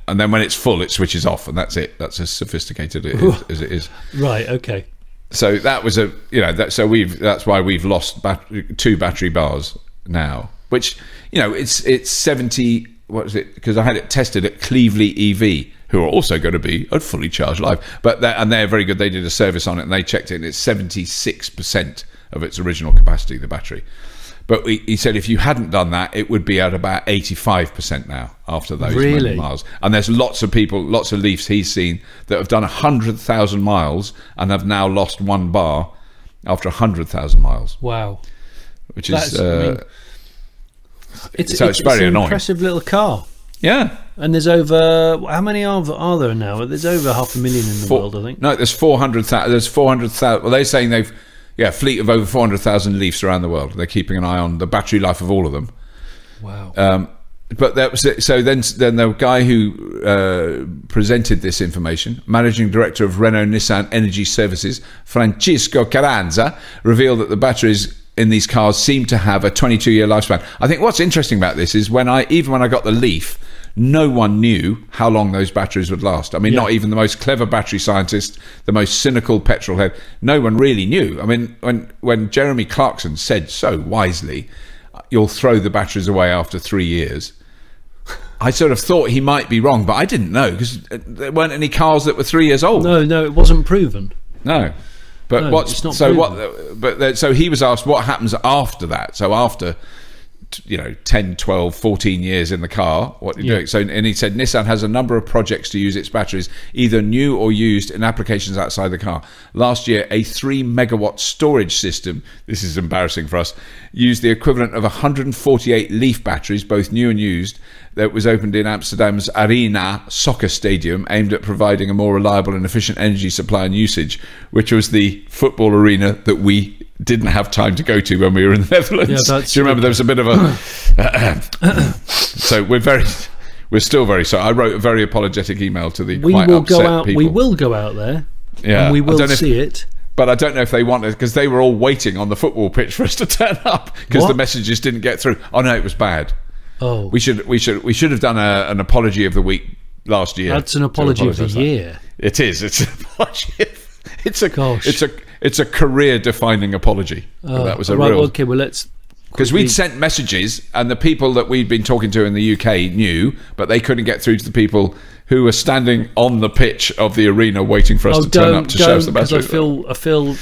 B: And then when it's full, it switches off, and that's it. That's as sophisticated as it is.
A: Right. Okay.
B: So that was that's why we've lost 2 battery bars now, which it's 70. What is it? Because I had it tested at Cleveland EV, who are also going to be at Fully Charged Live, and they're very good. They did a service on it and they checked it, and it's 76% of its original capacity, the battery. But he said if you hadn't done that, it would be at about 85% now after those many miles. And there's lots of Leafs he's seen that have done 100,000 miles and have now lost 1 bar after 100,000 miles.
A: Wow,
B: which is
A: it's
B: very annoying.
A: Impressive little car.
B: Yeah.
A: And there's over, how many are there now? There's over 500,000 in the world, I think.
B: No, there's 400,000. There's 400,000. Well, they're saying they've, fleet of over 400,000 Leafs around the world. They're keeping an eye on the battery life of all of them.
A: Wow.
B: But that was it. So then the guy who presented this information, managing director of Renault Nissan Energy Services, Francisco Carranza, revealed that the batteries in these cars seem to have a 22-year lifespan. I think what's interesting about this is when I got the Leaf, no one knew how long those batteries would last. I mean, not even the most clever battery scientist, the most cynical petrol head, no one really knew. I mean, when Jeremy Clarkson said so wisely, you'll throw the batteries away after 3 years, I sort of thought he might be wrong, but I didn't know, because there weren't any cars that were 3 years old.
A: No, it wasn't proven.
B: No. But so he was asked what happens after that. So after 10, 12, 14 years in the car, what are you doing? So, and he said Nissan has a number of projects to use its batteries, either new or used in applications outside the car. Last year, a 3 megawatt storage system, this is embarrassing for us, used the equivalent of 148 Leaf batteries, both new and used, that was opened in Amsterdam's Arena soccer stadium, aimed at providing a more reliable and efficient energy supply and usage, which was the football arena that we didn't have time to go to when we were in the Netherlands. Do you remember there was a bit of a so we're still very sorry. I wrote a very apologetic email to the quite upset people.
A: We will go out there,
B: and
A: we will see it.
B: But I don't know if they wanted, because they were all waiting on the football pitch for us to turn up, because the messages didn't get through. Oh no, it was bad.
A: Oh,
B: we should have done an apology of the week last year.
A: That's an apology of the year.
B: It is. It's an apology. It's a career-defining apology. That was a real.
A: Okay, well let's.
B: Because we'd sent messages, and the people that we'd been talking to in the UK knew, but they couldn't get through to the people who were standing on the pitch of the arena waiting for us to turn up to show us the battery.
A: I feel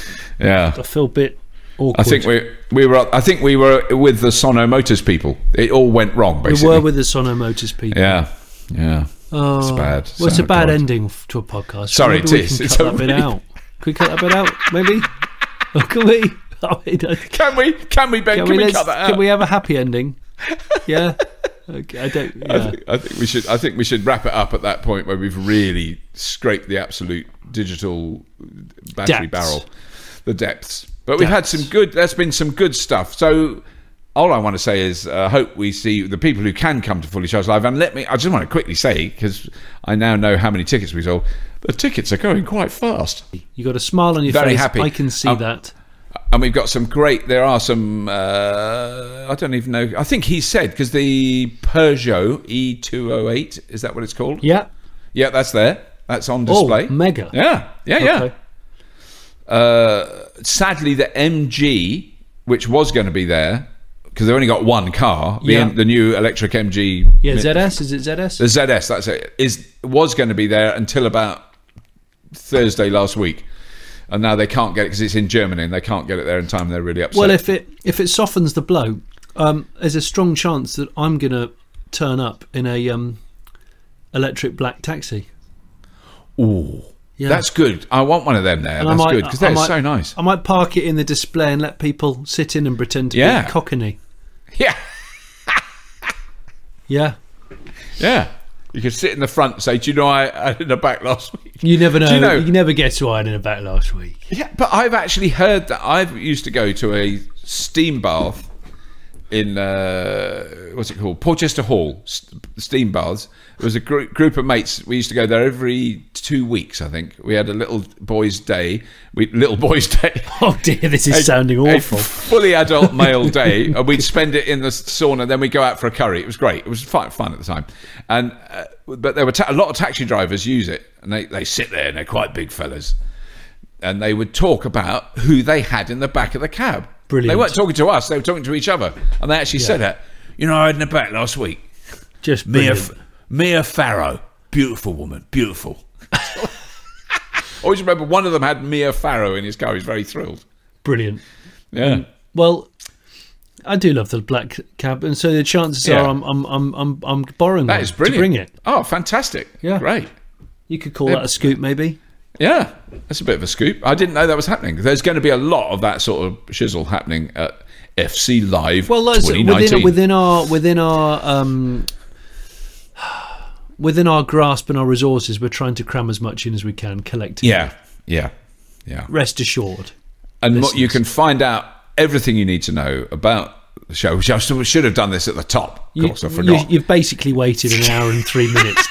A: a bit Awkward.
B: I think we were with the Sono Motors people. It all went wrong, basically.
A: We were with the Sono Motors people.
B: Yeah.
A: Oh,
B: it's bad.
A: Well, it's a bad ending to a podcast.
B: Sorry,
A: maybe we can cut that bit out. Can we cut that bit out? Maybe. Can we?
B: Can we, Ben? Can we cut that out?
A: Can we have a happy ending? Yeah. Okay, I don't. Yeah.
B: I think we should wrap it up at that point where we've really scraped the absolute digital battery barrel, the depths. But we've had some good. There's been some good stuff. So all I want to say is, I hope we see the people who can come to Fully Charged Live. And I just want to quickly say, because I now know how many tickets we sold. The tickets are going quite fast.
A: You got a smile on your face. Very happy. I can see that.
B: And we've got some great. There are some. I don't even know. I think he said, because the Peugeot E208, is that what it's called?
A: Yeah.
B: Yeah, that's there. That's on display.
A: Oh, mega.
B: Yeah. Okay. Sadly, the MG, which was going to be there, because they've only got one car, the new electric MG.
A: Yeah, ZS. Is it ZS?
B: The ZS, that's it. Was going to be there until about Thursday last week. And now they can't get it because it's in Germany and they can't get it there in time. They're really upset.
A: Well, if it softens the blow, there's a strong chance that I'm going to turn up in a electric black taxi.
B: Ooh. Yeah. That's good. I want one of them there. That's good, because they're so nice.
A: I might park it in the display and let people sit in and pretend to be Cockney.
B: Yeah.
A: Yeah.
B: Yeah. You could sit in the front and say, do you know I had in the back last week?
A: You never know. You never guess who I had in the back last week.
B: Yeah, but I've actually heard that. I used to go to a steam bath in, what's it called? Porchester Hall, steam baths. It was a group of mates. We used to go there every 2 weeks, I think. We had a little boys' day.
A: Oh dear, this is sounding awful.
B: A fully adult male day. And we'd spend it in the sauna, then we'd go out for a curry. It was great. It was fun at the time. And but there were a lot of taxi drivers use it. And they sit there, and they're quite big fellas. And they would talk about who they had in the back of the cab.
A: Brilliant.
B: They weren't talking to us. They were talking to each other. And they actually said that. You know, I had in the back last week.
A: Just
B: Mia Farrow, beautiful woman, beautiful. Always remember one of them had Mia Farrow in his car. He's very thrilled.
A: Brilliant.
B: Yeah.
A: Well, I do love the black cab, and so the chances are I'm borrowing
B: that
A: one
B: is brilliant.
A: To bring it.
B: Oh, fantastic! Yeah, great.
A: You could call that a scoop, maybe.
B: Yeah, that's a bit of a scoop. I didn't know that was happening. There's going to be a lot of that sort of shizzle happening at FC Live. Well, 2019.
A: Within our grasp and our resources, we're trying to cram as much in as we can collectively.
B: Yeah.
A: Rest assured.
B: And you can find out everything you need to know about the show, which I should have done this at the top. Of course, I forgot.
A: You've basically waited an hour and 3 minutes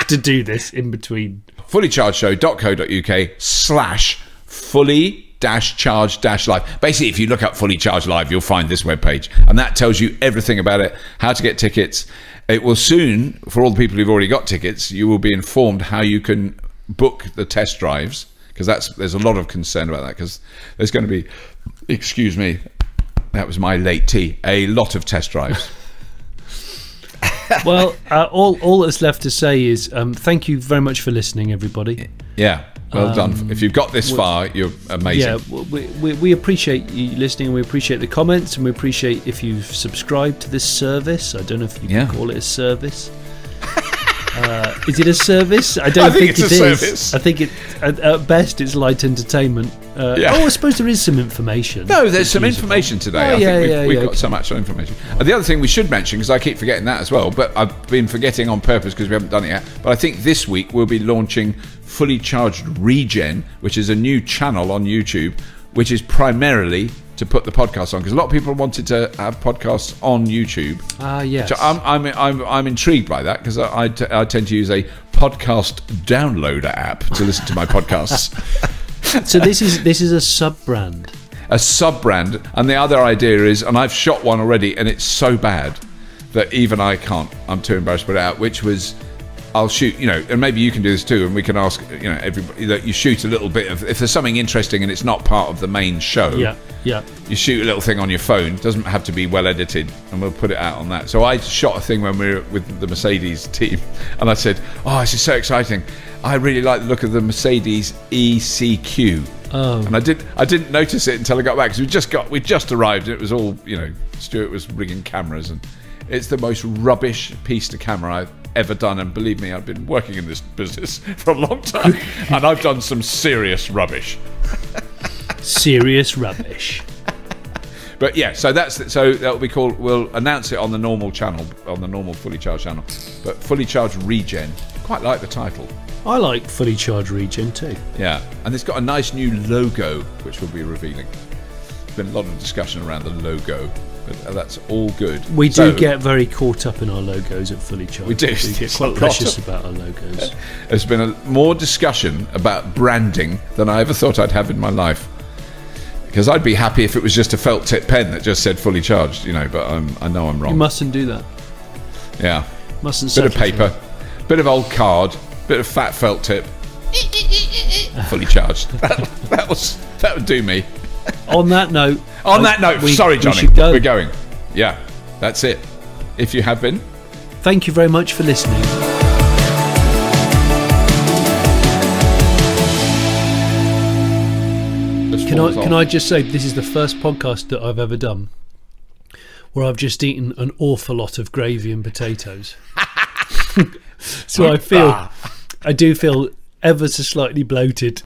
A: to do this in between.
B: fullychargedshow.co.uk/fully-charged-live. Basically, if you look up Fully Charged Live, you'll find this webpage, and that tells you everything about it, how to get tickets. It will soon, for all the people who've already got tickets, you will be informed how you can book the test drives, because there's a lot of concern about that, because there's going to be, excuse me, that was my late tea, a lot of test drives.
A: Well, all that's left to say is thank you very much for listening, everybody.
B: Yeah. Well done. If you've got this far, you're amazing.
A: Yeah, we appreciate you listening, and we appreciate the comments, and we appreciate if you've subscribed to this service. I don't know if you can call it a service. Is it a service? I don't think it is. Service. I think at best it's light entertainment. I suppose there is some information.
B: No, there's some information today. I think we've got some actual information. The other thing we should mention, because I keep forgetting that as well, but I've been forgetting on purpose because we haven't done it yet, but I think this week we'll be launching Fully Charged Regen, which is a new channel on YouTube, which is primarily to put the podcast on, because a lot of people wanted to have podcasts on YouTube.
A: Yes.
B: So I'm intrigued by that, because I tend to use a podcast downloader app to listen to my podcasts.
A: So this is a sub-brand.
B: A sub-brand, and the other idea is, and I've shot one already, and it's so bad that even I can't. I'm too embarrassed to put it out. Which was, I'll shoot, and maybe you can do this too, and we can ask, everybody that you shoot a little bit of, if there's something interesting and it's not part of the main show.
A: Yeah.
B: You shoot a little thing on your phone. It doesn't have to be well edited, and we'll put it out on that. So I shot a thing when we were with the Mercedes team, and I said, "Oh, this is so exciting! I really like the look of the Mercedes ECQ." And I didn't notice it until I got back, because we just arrived, and it was all, Stuart was rigging cameras, and it's the most rubbish piece to camera I've ever done. And believe me, I've been working in this business for a long time, and I've done some serious rubbish.
A: Serious rubbish.
B: But yeah, so that'll be called. We'll announce it on the normal channel, on the normal Fully Charged channel. But Fully Charged Regen, quite like the title.
A: I like Fully Charged Regen too.
B: Yeah, and it's got a nice new logo, which we'll be revealing. There's been a lot of discussion around the logo, but that's all good.
A: We do get very caught up in our logos at Fully Charged.
B: We do.
A: We get quite precious about our logos.
B: There's been more discussion about branding than I ever thought I'd have in my life. Because I'd be happy if it was just a felt tip pen that just said Fully Charged, but I know I'm wrong.
A: You mustn't do that.
B: Yeah.
A: Mustn't.
B: Bit of paper, bit of old card, bit of fat felt tip. Fully Charged. That would do me.
A: On that note.
B: Sorry, Johnny. We're going. Yeah, that's it. If you have been.
A: Thank you very much for listening. Can I just say, this is the first podcast that I've ever done where I've just eaten an awful lot of gravy and potatoes. So I do feel ever so slightly bloated.